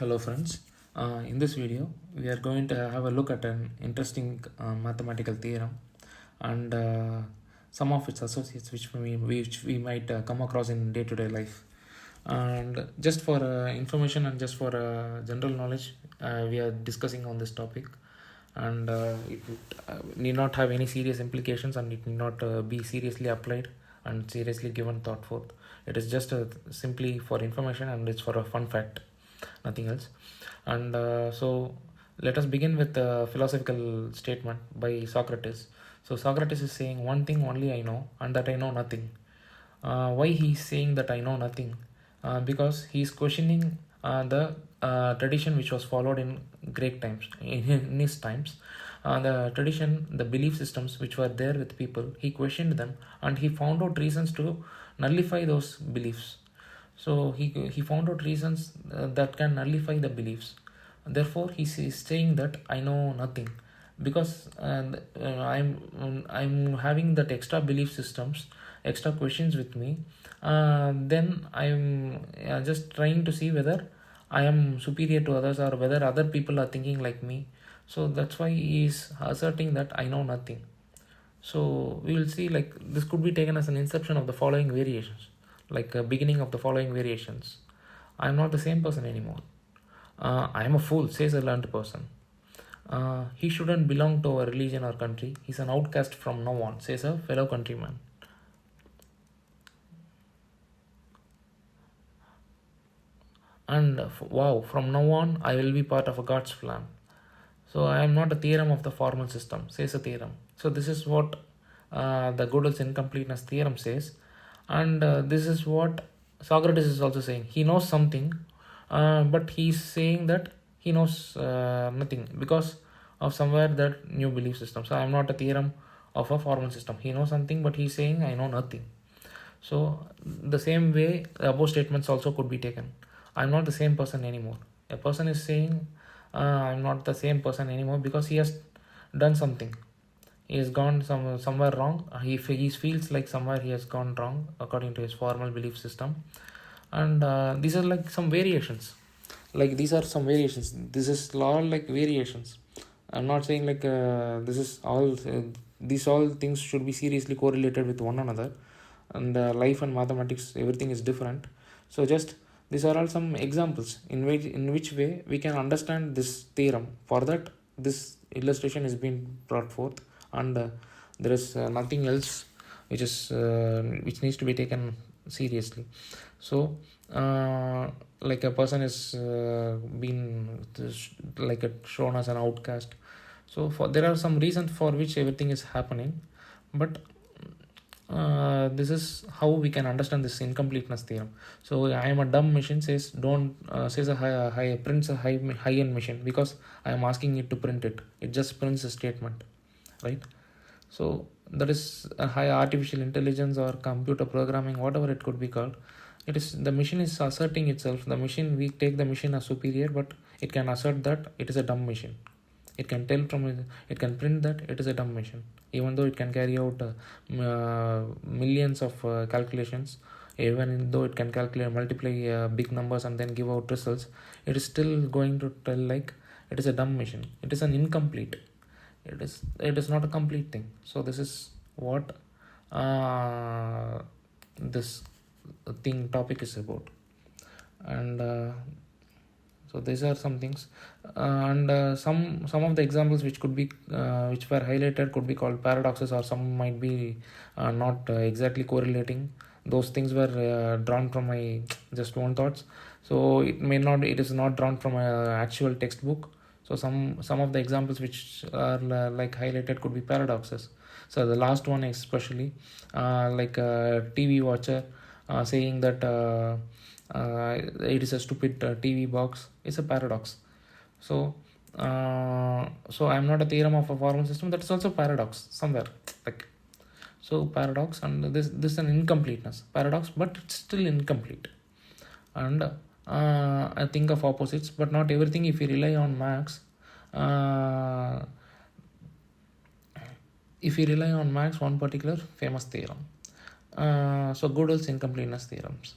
Hello friends, in this video we are going to have a look at an interesting mathematical theorem and some of its associates which we might come across in day-to-day life. And just for information and just for general knowledge, we are discussing on this topic, and it need not have any serious implications, and it need not be seriously applied and seriously given thought for. It is just simply for information, and it's for a fun fact, nothing else. And so let us begin with a philosophical statement by Socrates. So Socrates is saying, one thing only I know, and that I know nothing. Why he is saying that I know nothing? Because he is questioning the tradition which was followed in Greek times, in his times. The tradition, the belief systems which were there with people, he questioned them, and he found out reasons to nullify those beliefs. So he found out reasons that can nullify the beliefs. Therefore, he is saying that I know nothing, because I'm having that extra belief systems, extra questions with me. Then I'm just trying to see whether I am superior to others or whether other people are thinking like me. So that's why he is asserting that I know nothing. So we will see, like, this could be taken as an inception of the following variations, like a beginning of the following variations. I am not the same person anymore. I am a fool, says a learned person. He shouldn't belong to a religion or country. He's an outcast from no one, says a fellow countryman. And wow, from now on, I will be part of a God's plan. So I am not a theorem of the formal system, says a theorem. So this is what the Gödel's incompleteness theorem says. And this is what Socrates is also saying. He knows something, but he's saying that he knows nothing because of somewhere that new belief system. So I am not a theorem of a formal system. He knows something, but he's saying I know nothing. So the same way, above statements also could be taken. I'm not the same person anymore. A person is saying I'm not the same person anymore because he has done something. He has gone somewhere wrong. He feels like somewhere he has gone wrong according to his formal belief system. And these are like some variations. Like these are some variations. This is all like variations. I'm not saying like this is all. These all things should be seriously correlated with one another. And life and mathematics, everything is different. So just these are all some examples in which way we can understand this theorem. For that, this illustration is being brought forth, and there is nothing else which needs to be taken seriously. So like a person is been like shown as an outcast. So there are some reasons for which everything is happening, but this is how we can understand this incompleteness theorem. So I am a dumb machine, says don't says a high prints a high end machine because I am asking it to print it. It just prints a statement, right? So that is a high artificial intelligence or computer programming, whatever it could be called. It is the machine is asserting itself. The machine, we take the machine as superior, but it can assert that it is a dumb machine. It can tell from it can print that it is a dumb machine, even though it can carry out millions of calculations. Even though it can calculate, multiply big numbers and then give out results, it is still going to tell like it is a dumb machine. It is an incomplete. It is not a complete thing. So this is what this topic is about. And so these are some things, and some of the examples which could be which were highlighted could be called paradoxes, or some might be not exactly correlating. Those things were drawn from my just own thoughts. So it is not drawn from a actual textbook. So some of the examples which are like highlighted could be paradoxes. So the last one especially, like a TV watcher saying that it is a stupid TV box, is a paradox. So I'm not a theorem of a formal system. That is also paradox somewhere. Like, so paradox, and this is an incompleteness paradox, but it's still incomplete. And I think of opposites, but not everything. If you rely on Max, one particular famous theorem. So Gödel's incompleteness theorems.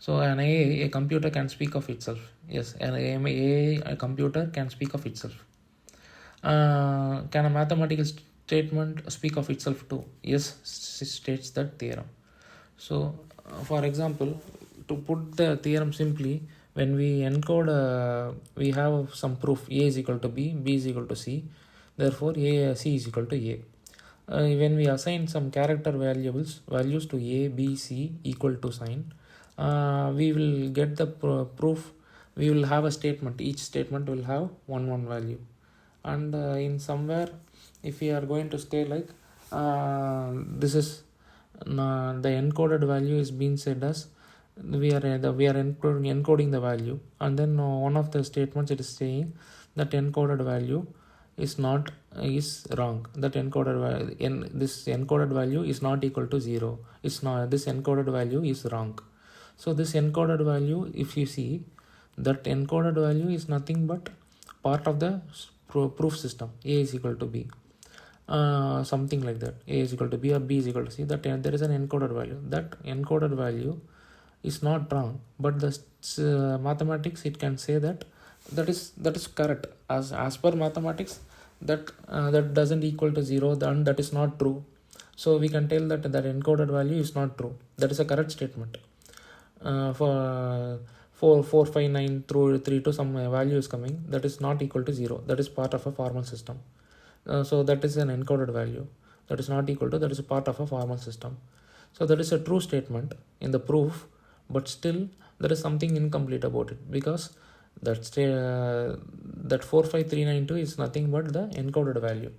So an a computer can speak of itself. Yes, a computer can speak of itself. Can a mathematical statement speak of itself too? Yes, states that theorem. So, for example, to put the theorem simply, when we encode, we have some proof: a is equal to b is equal to c, therefore c is equal to a. When we assign some character values to a, b, c equal to sign, we will get the proof. We will have a statement. Each statement will have one value, and in somewhere, if we are going to stay like this is the encoded value is being said as we are encoding the value, and then one of the statements it is saying that encoded value is wrong. That this encoded value is not equal to 0. It's not, this encoded value is wrong. So this encoded value, if you see, that encoded value is nothing but part of the proof system. A is equal to b, something like that. A is equal to b or b is equal to c. That there is an encoded value. That encoded value is not wrong, but the mathematics, it can say that that is correct. As per mathematics, that doesn't equal to 0, then that is not true. So we can tell that encoded value is not true. That is a correct statement. For 4 4 5 9 through 3 to some value is coming, that is not equal to 0. That is part of a formal system. So that is an encoded value. That is not equal to, that is a part of a formal system. So that is a true statement in the proof, but still there is something incomplete about it, because that 45392 is nothing but the encoded value.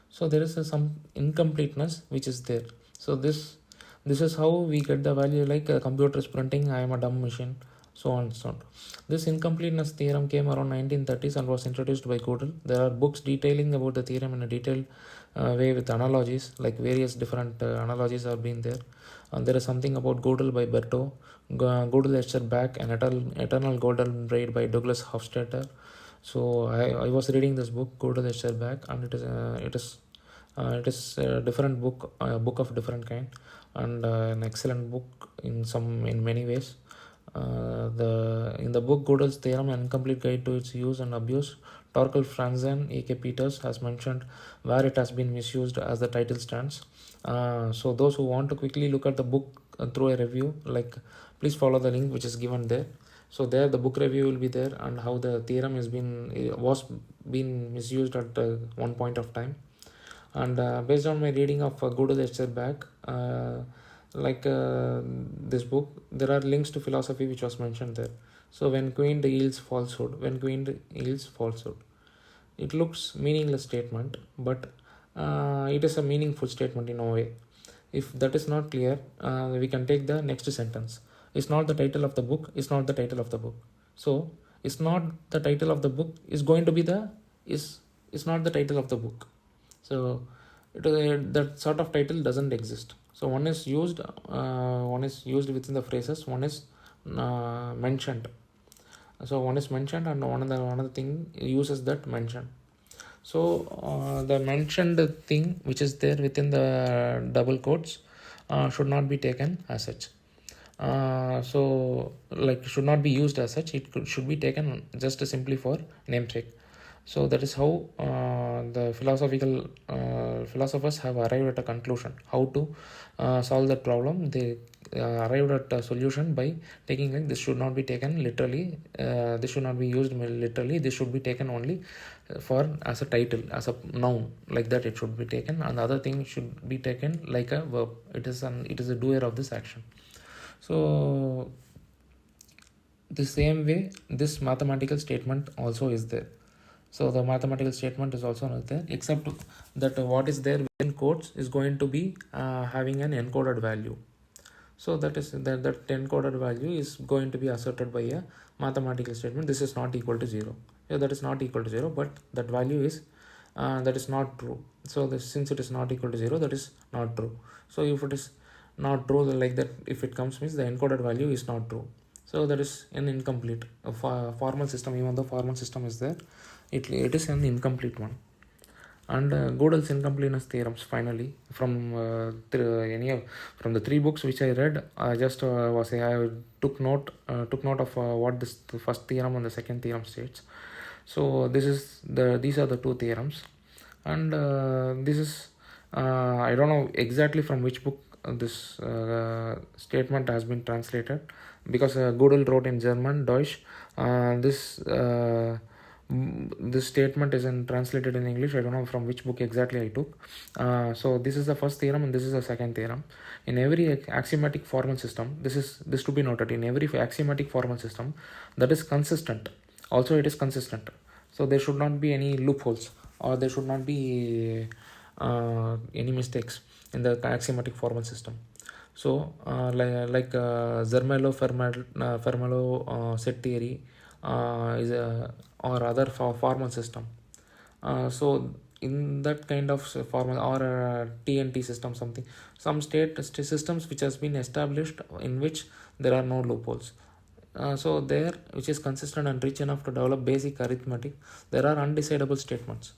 So there is some incompleteness which is there. So this is how we get the value, like a computer is printing, I am a dumb machine, so on and so on. This incompleteness theorem came around 1930s and was introduced by Gödel. There are books detailing about the theorem in a detailed way with analogies, like various different analogies are being there. And there is something about Gödel by Berto, Gödel back, and eternal golden braid by Douglas Hofstadter. So I was reading this book, Gödel back, and it is a different book, a book of different kind, and an excellent book in many ways. In the book Gödel's Theorem, An Incomplete Guide to Its Use and Abuse, Torkel Franzen, A.K. Peters has mentioned where it has been misused, as the title stands. So those who want to quickly look at the book through a review, please follow the link which is given there. So there the book review will be there, and how the theorem was being misused at one point of time. And based on my reading of Gödel back, this book, there are links to philosophy which was mentioned there. So when queened yields falsehood, it looks meaningless statement, but it is a meaningful statement in a way. If that is not clear, we can take the next sentence. It's not the title of the book. It's not the title of the book. So it's not the title of the book. Is going to be it's not the title of the book. So that sort of title doesn't exist. So one is used within the phrases. One is mentioned. So one is mentioned, and another thing uses that mention. So the mentioned thing which is there within the double quotes should not be taken as such. Should not be used as such. It should be taken just simply for namesake. So that is how the philosophers have arrived at a conclusion how to solve that problem. They arrived at a solution by taking this should not be taken literally. This should not be used literally. This should be taken only as a title, as a noun, like that it should be taken, and the other thing should be taken like a verb. It is a doer of this action. So the same way this mathematical statement also is there. So the mathematical statement is also not there, except that what is there within quotes is going to be having an encoded value. So that encoded value is going to be asserted by a mathematical statement. This is not equal to 0. Yeah, that is not equal to 0, but that value is that is not true. So since it is not equal to 0, that is not true. So if it is not true, like that, if it comes, means the encoded value is not true. So that is an incomplete formal system. Even though formal system is there, it is an incomplete one. And Gödel's incompleteness theorems. Finally, from from the three books which I read, I just I took note of what this the first theorem and the second theorem states. So these are the two theorems, and this is I don't know exactly from which book this statement has been translated, because Gödel wrote in German, Deutsch. This statement isn't translated in English. I don't know from which book exactly I took. So this is the first theorem and this is the second theorem. In every axiomatic formal system, this to be noted, in every axiomatic formal system that is consistent, also it is consistent. So there should not be any loopholes, or there should not be any mistakes in the axiomatic formal system. So Zermelo set theory is a or other formal system. So in that kind of formal, or a TNT system, some state systems which has been established in which there are no loopholes. So there, which is consistent and rich enough to develop basic arithmetic, there are undecidable statements.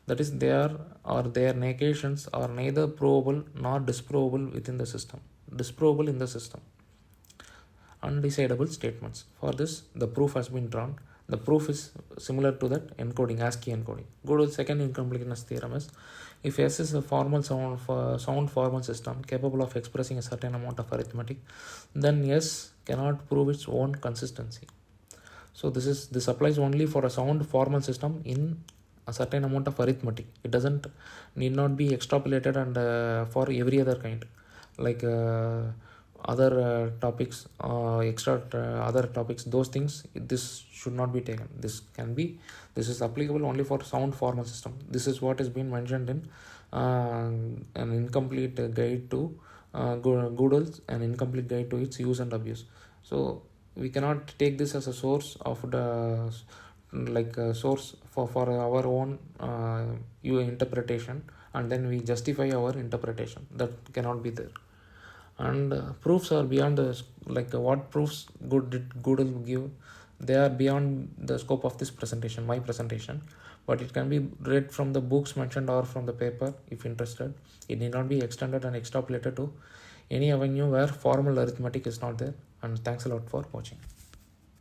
That is, their negations are neither provable nor disprovable within the system. Disprovable in the system. Undecidable statements. For this, the proof has been drawn. The proof is similar to that encoding, ASCII encoding. Gödel's second incompleteness theorem is, if S is a sound formal system capable of expressing a certain amount of arithmetic, then S cannot prove its own consistency. So this applies only for a sound formal system in a certain amount of arithmetic. It need not be extrapolated and for every other kind, like other topics, other topics, those things, this should not be taken. This is applicable only for sound formal system. This is what has been mentioned in an incomplete guide to Gödel's, an incomplete guide to its use and abuse. So we cannot take this as a source of the source for our own interpretation, and then we justify our interpretation. That cannot be there. And proofs are beyond what proofs did Gödel give. They are beyond the scope of this presentation, my presentation, but it can be read from the books mentioned or from the paper if interested. It need not be extended and extrapolated to any avenue where formal arithmetic is not there. And thanks a lot for watching.